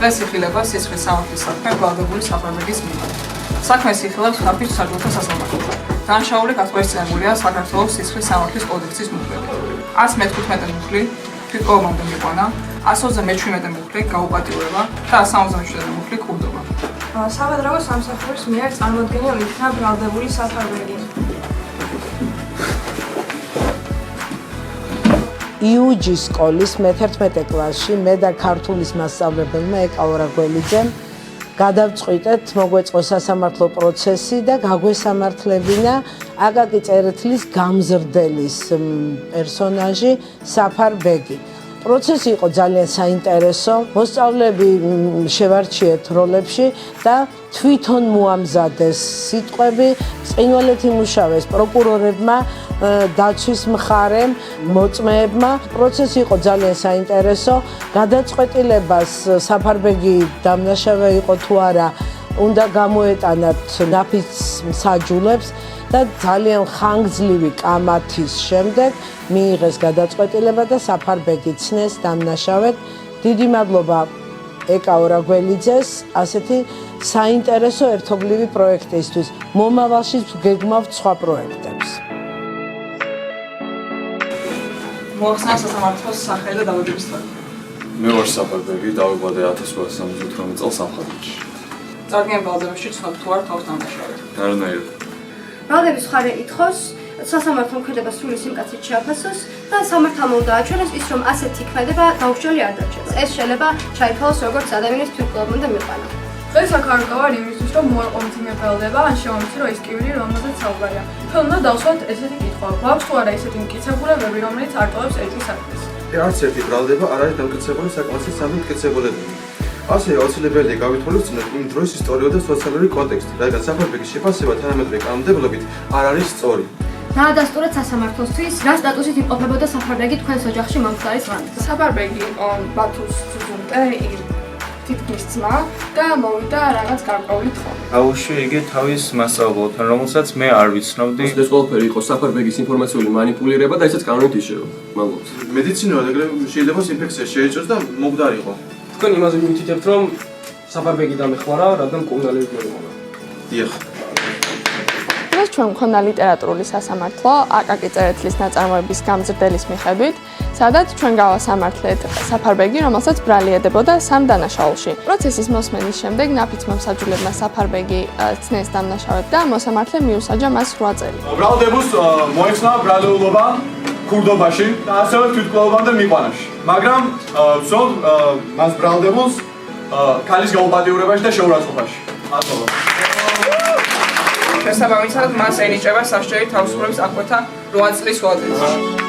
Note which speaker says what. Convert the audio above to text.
Speaker 1: დღეს იხილება სისხლის სამართლის საქმე ბრალდებული საფრანგეთის მიმართ. საქმეს იხილავს ხალხის საჯარო სასამართლო. Განშაული გათვალისწინებულია საქართველოს სისხლის სამართლის კოდექსის მუხლები. 115 მუხლი თვითკოვანდა მიყვანა, 127 მუხლი გაუპატიურება და 167 მუხლი კურდობა.
Speaker 2: საბადრავო სამსახურის მიერ წარმოდგენილ იქნა ბრალდებული საფარბეგი.
Speaker 3: იუჯის სკოლის მე-11 კლასში მე და ქართულის მასწავლებელმა ეკავრა გველიძემ გადავწყვიტეთ მოგვეწყო სასამართლო პროცესი და გაგვესამართლებინა აკაკი წერეთლის გამზრდელის პერსონაჟი საფარბეგი. პროცესი იყო ძალიან საინტერესო, მოსწავლეები შევარჩიეთ როლებში და თვითონ მოამზადეს სიტყვები, წინვალეთ იმუშავეს პროკურორებმა, დაცვის მხარემ, მოწმეებმა. პროცესი იყო ძალიან საინტერესო, გადაწყვეტილებას საფარბეგი დამნაშავე იყო თუ არა, უნდა გამოეტანათ ნაფიც მსაჯულებს და ძალიან ხანგრძლივი კამათის შემდეგ მიიღეს გადაწყვეტილება და საფარბეგი ცნეს დამნაშავედ. დიდი მადლობა ეკავრა გველიძეს ასეთი საინტერესო ერთობლივი პროექტისთვის. მომავალში გეგმავთ სხვა პროექტებს.
Speaker 1: მოახსნა სასამართლოს სახელი და დაბადების თარიღი.
Speaker 4: მე ვარ საფარბეგი, დავიბადე 1878 წელს სამხატვროში.
Speaker 1: წარდგენ ბრალდებაში ცნობ თუ არ თავს დამნაშავედ.
Speaker 4: არანაირად.
Speaker 2: ბრალდების მხარე ითხოვს სასამართლომ ქმედება სრული სიმკაცრით შეაფასოს და სამართალმა უნდა აჩვენოს ის, რომ ასეთი ქმედება დაუხსნელი არ დარჩება. ეს შეიძლება ჩაითვალოს როგორც ადამიანის თვითკვლავმა და მიყვანა.
Speaker 5: დღეს აქ არ გავარ იმისთვის, რომ მოეყო მძიმე ბრალდება, ან შევამცირო ის კიბილი, რომელზეც საუბარია. თქვენ უნდა დავსვათ ესეთი კითხვა. გვაქვს თუ არა ესეთი მტკიცებულებები, რომელიც არ ტოვებს ეტლის საქმეს?
Speaker 6: არც ერთი ბრალდება არ არის დამტკიცებული საკმაოდ სამი მტკიცებულებები. ასე აუცილებელია გავითვალისწინოთ იმ დროის ისტორიული და სოციალური კონტექსტი, რადგან საფარბეგის შეფასება თანამედროვე კანონმდებლობით არ არის სწორი.
Speaker 2: დაადასტურეთ სასამართლოსთვის, რა სტატუსით იმყოფებოდა საფარბეგი თქვენს ოჯახში მომხდარის ღამით.
Speaker 5: საფარბეგი იყო ბათუს ძუძუმტე, თითქმის ძმა და მოვიდა რაღაც გარკვეული თხოვნით.
Speaker 7: აუში იგი თავის მასწავლებლთან, რომელსაც მე არ ვიცნობდი.
Speaker 8: ეს ყველაფერი იყო საფარბეგის ინფორმაციული манипуლირება და ისიც კანონით იშევა. მადლობა.
Speaker 6: მედიცინურად ეგრე შეიძლება ინფექცია შეეჭრას და მოგდარიყო.
Speaker 8: თქვენ იმაზე მითითებთ, რომ საფარბეგი დამეხმარა, რადგან კუნძულები მოიმონა.
Speaker 6: დიახ.
Speaker 5: დღეს ჩვენ მქონდა ლიტერატურული სასამართლო აკაკი წერეთლის ნაწარმოების გამზრდელის მიხედვით, სადაც ჩვენ გავასამართლეთ საფარბეგი, რომელსაც ბრალი ედებოდა სამ დანაშაულში. პროცესის მოსმენის შემდეგ ნაფიც მომსაჯულებმა საფარბეგი ცნეს დამნაშავედ და მოსამართლე მიუსაჯა მას 8 წელი.
Speaker 4: ბრალდებულს მოეხსნა ბრალეულობა ქურდობაში და ასევე თვითკვლავებამდე მიყვანაში. მაგრამ ვცდილობ მას ბრალდებულს ქალის გაუპატიურებაში და შეურაცხყოფაში. მადლობა.
Speaker 1: შესაბამისად მას ენიჭება სასჯელი თავისუფლების აღკვეთა 8 წლის ვადით.